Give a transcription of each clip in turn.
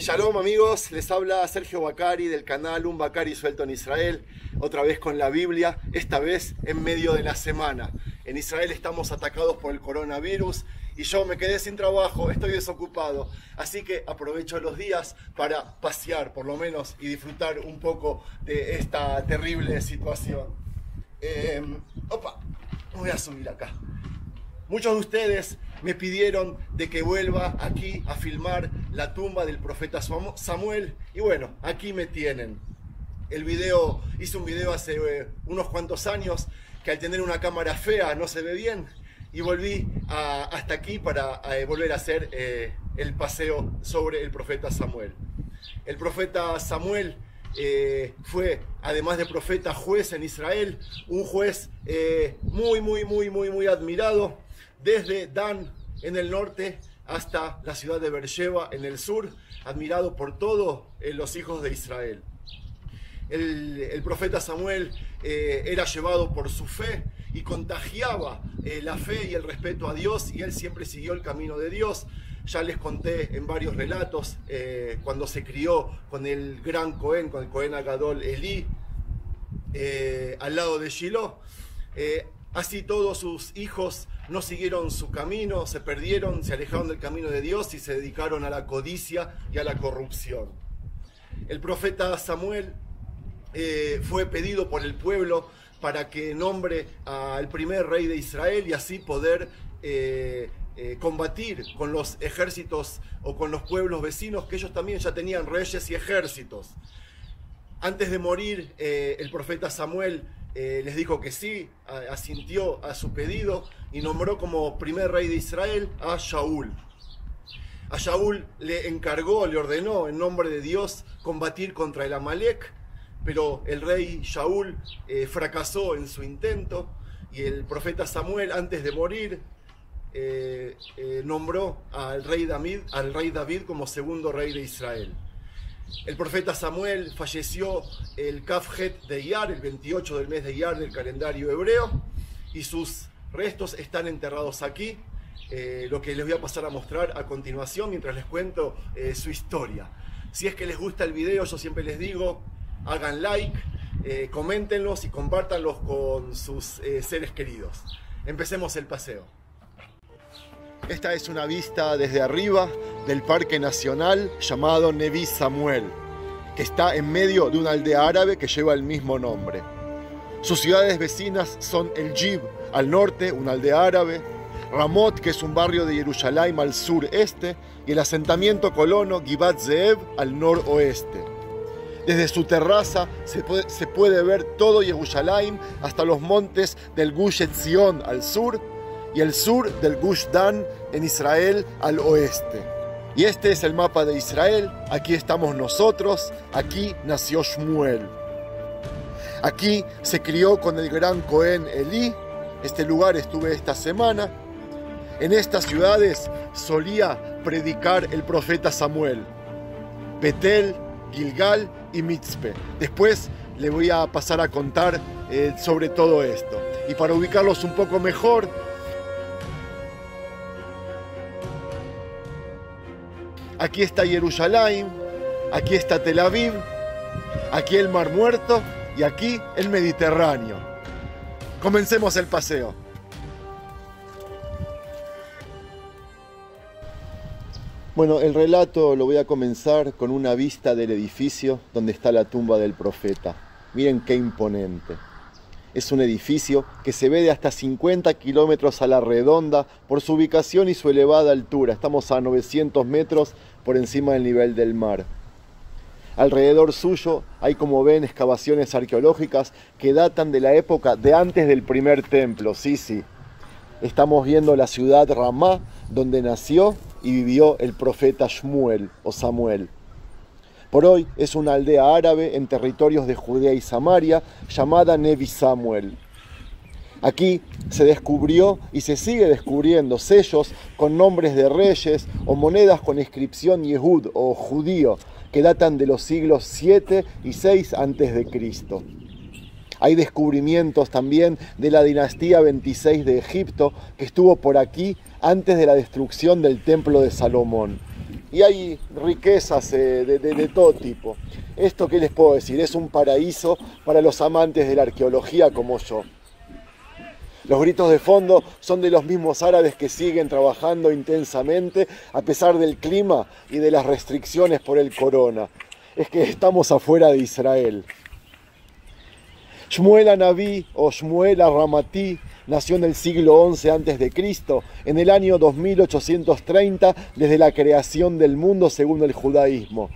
Shalom amigos, les habla Sergio Bacari del canal Un Bacari Suelto en Israel, otra vez con la Biblia, esta vez en medio de la semana. En Israel estamos atacados por el coronavirus y yo me quedé sin trabajo, estoy desocupado, así que aprovecho los días para pasear por lo menos y disfrutar un poco de esta terrible situación. Voy a subir acá. Muchos de ustedes me pidieron de que vuelva aquí a filmar la tumba del profeta Samuel y bueno, aquí me tienen. Hice un video hace unos cuantos años que al tener una cámara fea no se ve bien y volví hasta aquí para volver a hacer el paseo sobre el profeta Samuel. El profeta Samuel fue, además de profeta, juez en Israel, un juez muy admirado, desde Dan en el norte hasta la ciudad de Beersheba en el sur, admirado por todos los hijos de Israel. El profeta Samuel era llevado por su fe y contagiaba la fe y el respeto a Dios, y él siempre siguió el camino de Dios. Ya les conté en varios relatos cuando se crió con el gran Cohen, con el Cohen Agadol Elí, al lado de Shiloh. Así todos sus hijos no siguieron su camino, se perdieron, se alejaron del camino de Dios y se dedicaron a la codicia y a la corrupción. El profeta Samuel fue pedido por el pueblo para que nombre al primer rey de Israel y así poder combatir con los ejércitos o con los pueblos vecinos, que ellos también ya tenían reyes y ejércitos. Antes de morir, el profeta Samuel les dijo que sí, asintió a su pedido y nombró como primer rey de Israel a Shaul. A Shaul le encargó, le ordenó en nombre de Dios combatir contra el Amalek, pero el rey Shaul fracasó en su intento y el profeta Samuel, antes de morir, nombró al rey David como segundo rey de Israel. El profeta Samuel falleció el Kafjet de Iyar, el 28 del mes de Iyar del calendario hebreo, y sus restos están enterrados aquí, lo que les voy a pasar a mostrar a continuación mientras les cuento su historia. Si es que les gusta el video, yo siempre les digo, hagan like, coméntenlos y compártanlos con sus seres queridos. Empecemos el paseo. Esta es una vista desde arriba del Parque Nacional llamado Nevi Samuel, que está en medio de una aldea árabe que lleva el mismo nombre. Sus ciudades vecinas son El Jib al norte, una aldea árabe, Ramot, que es un barrio de Jerusalén al sureste, y el asentamiento colono Givat Zeev al noroeste. Desde su terraza se puede ver todo Jerusalén hasta los montes del Gush Etzion al sur y el sur del Gush Dan en Israel al oeste. Y este es el mapa de Israel. Aquí estamos nosotros, aquí nació Shmuel. Aquí se crió con el gran Cohen Elí. Este lugar estuve esta semana. En estas ciudades solía predicar el profeta Samuel. Betel, Gilgal y Mitzpe. Después le voy a pasar a contar sobre todo esto. Y para ubicarlos un poco mejor, aquí está Jerusalén, aquí está Tel Aviv, aquí el Mar Muerto y aquí el Mediterráneo. Comencemos el paseo. Bueno, el relato lo voy a comenzar con una vista del edificio donde está la tumba del profeta. Miren qué imponente. Es un edificio que se ve de hasta 50 kilómetros a la redonda por su ubicación y su elevada altura. Estamos a 900 metros por encima del nivel del mar. Alrededor suyo hay, como ven, excavaciones arqueológicas que datan de la época de antes del primer templo. Sí. Estamos viendo la ciudad Ramá, donde nació y vivió el profeta Shmuel o Samuel. Por hoy es una aldea árabe en territorios de Judea y Samaria llamada Nevi Samuel. Aquí se descubrió y se sigue descubriendo sellos con nombres de reyes o monedas con inscripción Yehud o judío que datan de los siglos 7 y 6 a.C. Hay descubrimientos también de la dinastía 26 de Egipto que estuvo por aquí antes de la destrucción del templo de Salomón. y hay riquezas de todo tipo. Esto, ¿qué les puedo decir? Es un paraíso para los amantes de la arqueología como yo. Los gritos de fondo son de los mismos árabes que siguen trabajando intensamente a pesar del clima y de las restricciones por el corona. Es que estamos afuera de Israel. Shmuel Anabí o Shmuel Arramatí nació en el siglo XI a.C., en el año 2830 desde la creación del mundo según el judaísmo,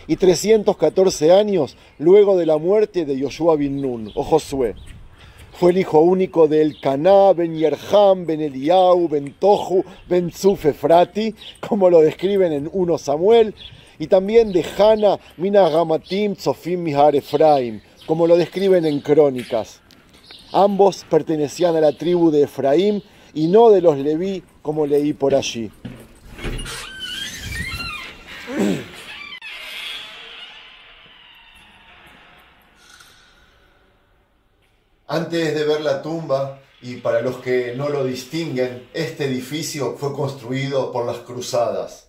y 314 años luego de la muerte de Yoshua bin Nun o Josué. Fue el hijo único de Elcaná, ben Yerham, ben Eliau, ben Tohu, ben Tzuf Efrati, como lo describen en 1 Samuel, y también de Hana, mina Gamatim, Tzofim Mihar Efraim, como lo describen en Crónicas. Ambos pertenecían a la tribu de Efraín y no de los Leví, como leí por allí. Antes de ver la tumba, y para los que no lo distinguen, este edificio fue construido por las cruzadas.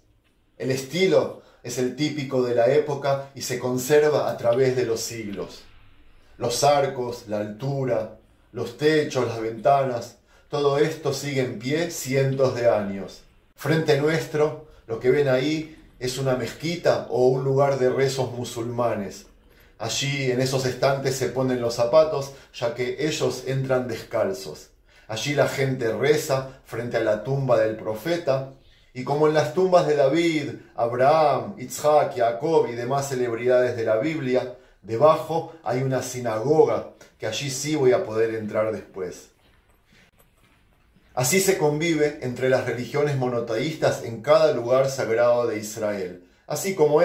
El estilo es el típico de la época y se conserva a través de los siglos. Los arcos, la altura, los techos, las ventanas, todo esto sigue en pie cientos de años. Frente nuestro, lo que ven ahí es una mezquita o un lugar de rezos musulmanes. Allí en esos estantes se ponen los zapatos, ya que ellos entran descalzos. Allí la gente reza frente a la tumba del profeta, y como en las tumbas de David, Abraham, Isaac, Jacob y demás celebridades de la Biblia, debajo hay una sinagoga, que allí sí voy a poder entrar después. Así se convive entre las religiones monoteístas en cada lugar sagrado de Israel, así como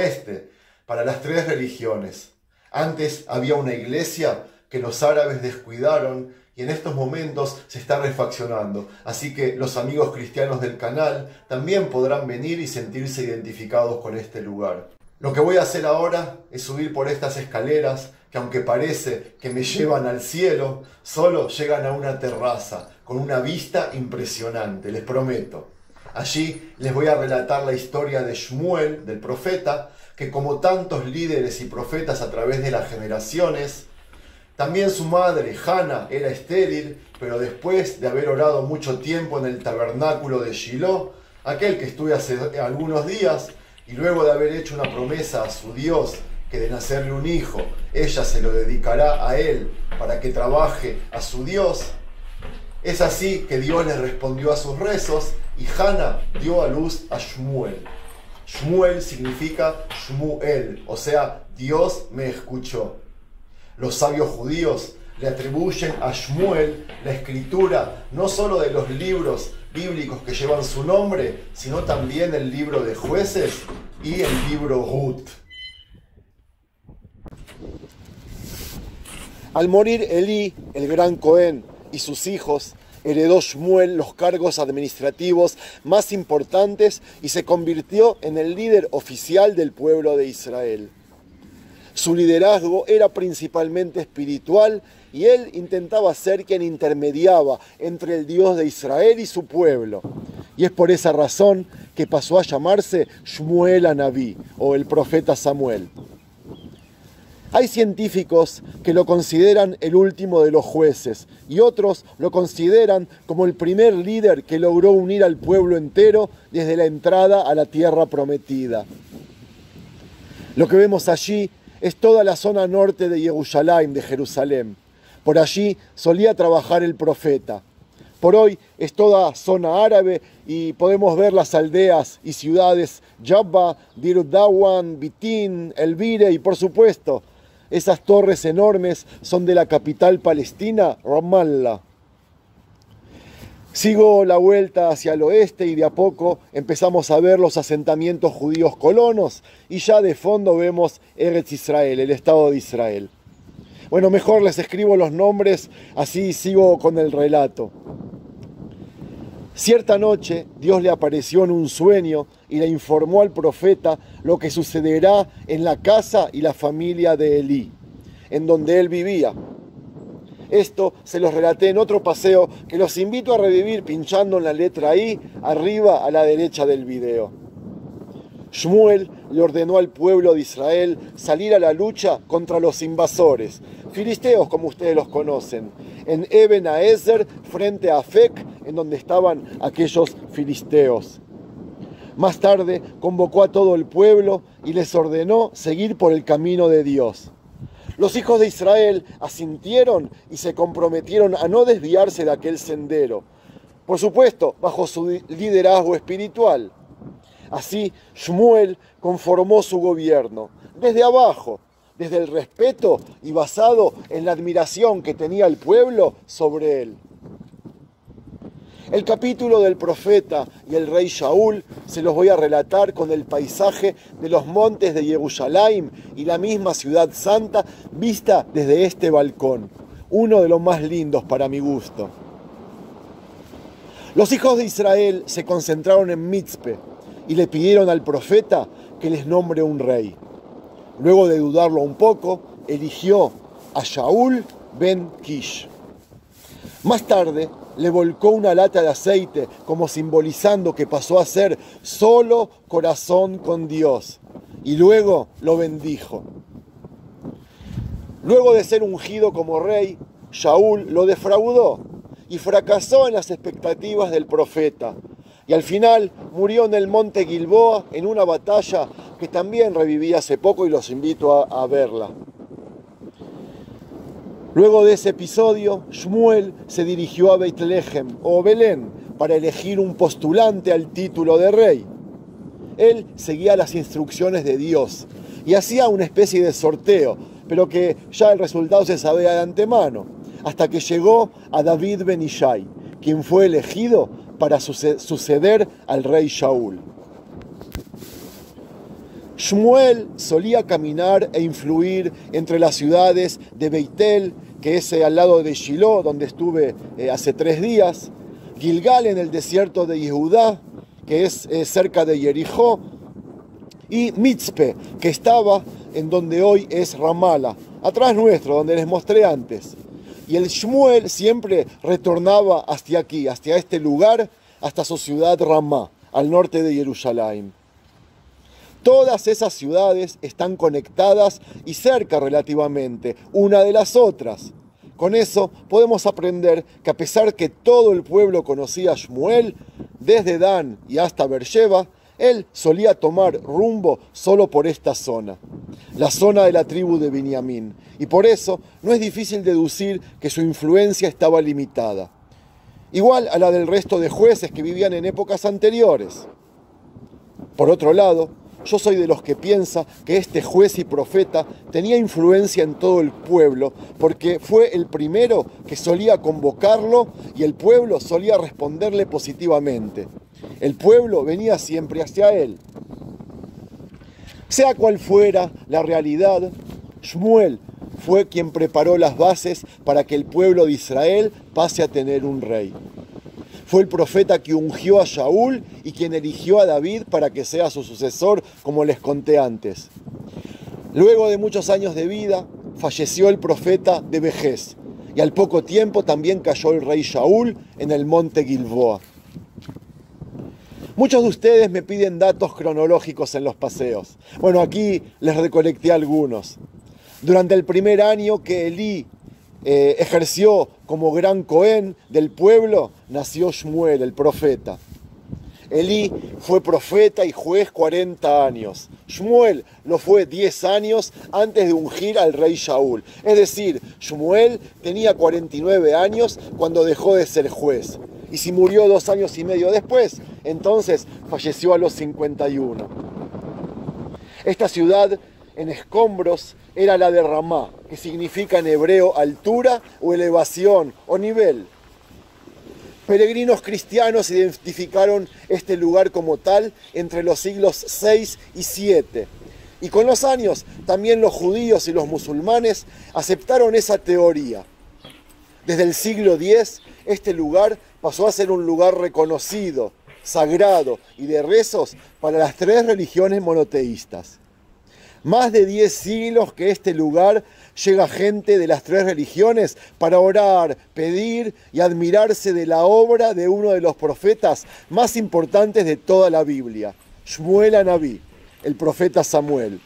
para las 3 religiones. Antes había una iglesia que los árabes descuidaron y en estos momentos se está refaccionando, así que los amigos cristianos del canal también podrán venir y sentirse identificados con este lugar. Lo que voy a hacer ahora es subir por estas escaleras que, aunque parece que me llevan al cielo, solo llegan a una terraza con una vista impresionante, les prometo. Allí les voy a relatar la historia de Shmuel, del profeta, que como tantos líderes y profetas a través de las generaciones, también su madre, Hana, era estéril, pero después de haber orado mucho tiempo en el tabernáculo de Shiloh, aquel que estuve hace algunos días, y luego de haber hecho una promesa a su Dios, que de nacerle un hijo, ella se lo dedicará a él para que trabaje a su Dios. Es así que Dios le respondió a sus rezos y Hana dio a luz a Shmuel. Shmuel significa Shmuel, o sea, Dios me escuchó. Los sabios judíos le atribuyen a Shmuel la escritura no solo de los libros bíblicos que llevan su nombre, sino también el libro de Jueces y el libro Ruth. Al morir Elí, el gran Cohen, y sus hijos, heredó Shmuel los cargos administrativos más importantes y se convirtió en el líder oficial del pueblo de Israel. Su liderazgo era principalmente espiritual y él intentaba ser quien intermediaba entre el Dios de Israel y su pueblo. Y es por esa razón que pasó a llamarse Shmuel Anabí, o el profeta Samuel. Hay científicos que lo consideran el último de los jueces y otros lo consideran como el primer líder que logró unir al pueblo entero desde la entrada a la tierra prometida. Lo que vemos allí es toda la zona norte de Yerushalayim, de Jerusalén. Por allí solía trabajar el profeta. Por hoy es toda zona árabe y podemos ver las aldeas y ciudades Jabba, Dir Dawan, Bitin, Elvire y por supuesto esas torres enormes son de la capital palestina, Ramallah. Sigo la vuelta hacia el oeste y de a poco empezamos a ver los asentamientos judíos colonos y ya de fondo vemos Eretz Israel, el Estado de Israel. Bueno, mejor les escribo los nombres, así sigo con el relato. Cierta noche Dios le apareció en un sueño y le informó al profeta lo que sucederá en la casa y la familia de Elí, en donde él vivía. Esto se los relaté en otro paseo que los invito a revivir pinchando en la letra I arriba a la derecha del video. Shmuel le ordenó al pueblo de Israel salir a la lucha contra los invasores, filisteos como ustedes los conocen, en Eben Haezer frente a Afec, en donde estaban aquellos filisteos. Más tarde convocó a todo el pueblo y les ordenó seguir por el camino de Dios. Los hijos de Israel asintieron y se comprometieron a no desviarse de aquel sendero, por supuesto, bajo su liderazgo espiritual. Así, Shmuel conformó su gobierno, desde abajo, desde el respeto y basado en la admiración que tenía el pueblo sobre él. El capítulo del profeta y el rey Shaul se los voy a relatar con el paisaje de los montes de Jerusalén y la misma ciudad santa vista desde este balcón, uno de los más lindos para mi gusto. Los hijos de Israel se concentraron en Mitzpe y le pidieron al profeta que les nombre un rey. Luego de dudarlo un poco, eligió a Shaul ben Kish. Más tarde, le volcó una lata de aceite como simbolizando que pasó a ser solo corazón con Dios. Y luego lo bendijo. Luego de ser ungido como rey, Shaul lo defraudó y fracasó en las expectativas del profeta. Y al final murió en el monte Gilboa en una batalla que también reviví hace poco y los invito a verla. Luego de ese episodio, Shmuel se dirigió a Beit-Lehem o Belén para elegir un postulante al título de rey. Él seguía las instrucciones de Dios y hacía una especie de sorteo, pero que ya el resultado se sabía de antemano, hasta que llegó a David ben Ishai, quien fue elegido para suceder al rey Shaul. Shmuel solía caminar e influir entre las ciudades de Beitel, que es al lado de Shiloh, donde estuve hace 3 días, Gilgal en el desierto de Yehudá, que es cerca de Jericó, y Mitzpe, que estaba en donde hoy es Ramala, atrás nuestro, donde les mostré antes. Y el Shmuel siempre retornaba hacia aquí, hacia este lugar, hasta su ciudad Ramá, al norte de Jerusalén. Todas esas ciudades están conectadas y cerca relativamente, una de las otras. Con eso podemos aprender que a pesar que todo el pueblo conocía a Shmuel, desde Dan y hasta Beersheba, él solía tomar rumbo solo por esta zona, la zona de la tribu de Binyamin, y por eso no es difícil deducir que su influencia estaba limitada, igual a la del resto de jueces que vivían en épocas anteriores. Por otro lado, yo soy de los que piensa que este juez y profeta tenía influencia en todo el pueblo porque fue el primero que solía convocarlo y el pueblo solía responderle positivamente. El pueblo venía siempre hacia él. Sea cual fuera la realidad, Shmuel fue quien preparó las bases para que el pueblo de Israel pase a tener un rey. Fue el profeta que ungió a Shaul y quien eligió a David para que sea su sucesor, como les conté antes. Luego de muchos años de vida, falleció el profeta de vejez, y al poco tiempo también cayó el rey Shaul en el monte Gilboa. Muchos de ustedes me piden datos cronológicos en los paseos. Bueno, aquí les recolecté algunos. Durante el primer año que Elí ejerció como gran Cohen del pueblo, nació Shmuel, el profeta. Elí fue profeta y juez 40 años. Shmuel lo fue 10 años antes de ungir al rey Shaul. Es decir, Shmuel tenía 49 años cuando dejó de ser juez. Y si murió 2 años y medio después, entonces falleció a los 51. Esta ciudad en escombros era la de Ramá, que significa en hebreo altura o elevación o nivel. Peregrinos cristianos identificaron este lugar como tal entre los siglos 6 y 7. Y con los años también los judíos y los musulmanes aceptaron esa teoría. Desde el siglo X, este lugar pasó a ser un lugar reconocido, sagrado y de rezos para las 3 religiones monoteístas. Más de 10 siglos que este lugar llega gente de las 3 religiones para orar, pedir y admirarse de la obra de uno de los profetas más importantes de toda la Biblia, Shmuel Anabí, el profeta Samuel.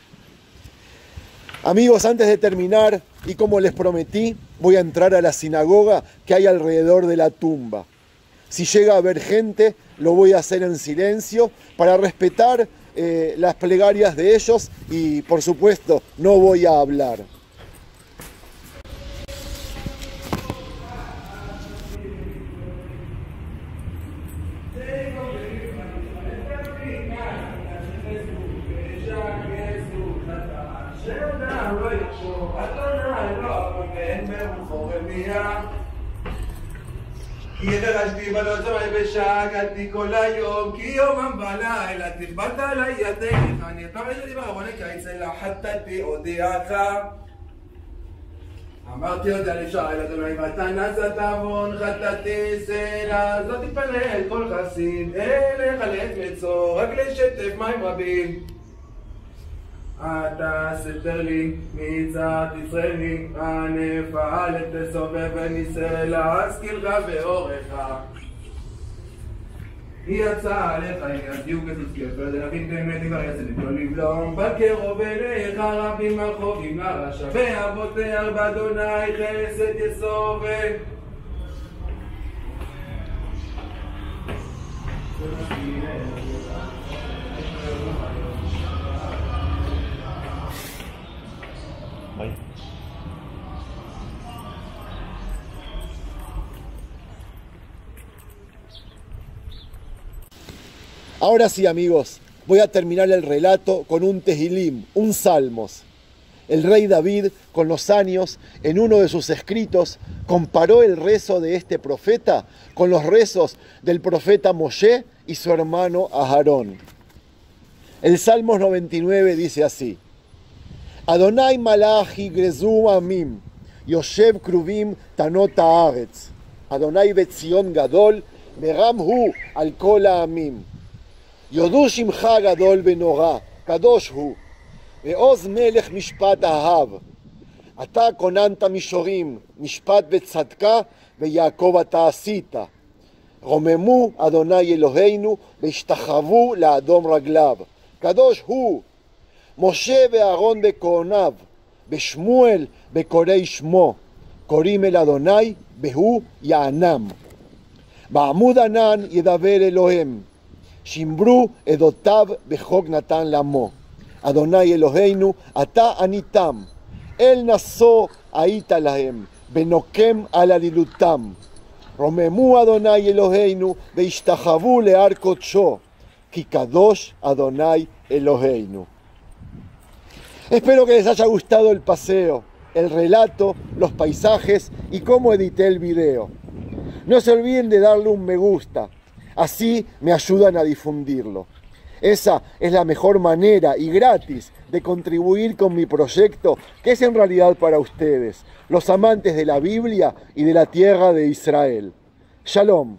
Amigos, antes de terminar, y como les prometí, voy a entrar a la sinagoga que hay alrededor de la tumba. Si llega a haber gente, lo voy a hacer en silencio para respetar las plegarias de ellos y, por supuesto, no voy a hablar. כי ידרשתי בלוצר ושקלתי כל היום כי יומם בלילה תכבדת עלי ידיך אני אתמר ידי ברבוני קיץ אלא חטאתי אודיעך אמרתי יודע לשאל אדוני ואתה נסעת עוון חטאתי סלע זאת תתפלל כל חסיד אליך לעת מצור רק לשתף מים רבים אתה סתר לי מצד ישראלי הנפעל תסובב וניסה להשכילך באורך יצא עליך ידיוק כסוסקי ודלבין באמת כבר יצא לכל לבלום בקרוב אליך רבים החובים לרשע ואבותיך באדוני חסד יסובב Ahora sí, amigos, voy a terminar el relato con un Tehilim, un Salmos. El rey David, con los años, en uno de sus escritos, comparó el rezo de este profeta con los rezos del profeta Moshe y su hermano Aharón. El Salmos 99 dice así: Adonai malachi grezum amim, yoshev kruvim tanot haaretz, Adonai betzion gadol, meram hu al kol ha'amim. יודו שמך גדול ונורא, קדוש הוא, ועוז מלך משפט אהב. אתה כוננת מישורים, משפט וצדקה, ויעקב אתה עשית. רוממו אדוני אלוהינו, והשתחוו לאדום רגליו. קדוש הוא, משה ואהרון בכהניו, בשמואל בקוראי שמו, קוראים אל אדוני, והוא יענם. בעמוד ענן ידבר אלוהם. שימרו עדותיו בחוק נתן לעמו. אדוני אלוהינו, אתה עניתם. אל נשוא היית להם, בנוקם על עלילותם. רוממו אדוני אלוהינו, והשתחוו להר קודשו, כי קדוש אדוני אלוהינו. Espero que les haya gustado el paseo, el relato, los paisajes y cómo edité el video. No se olviden de darle un me gusta. Así me ayudan a difundirlo. Esa es la mejor manera y gratis de contribuir con mi proyecto, que es en realidad para ustedes, los amantes de la Biblia y de la tierra de Israel. Shalom.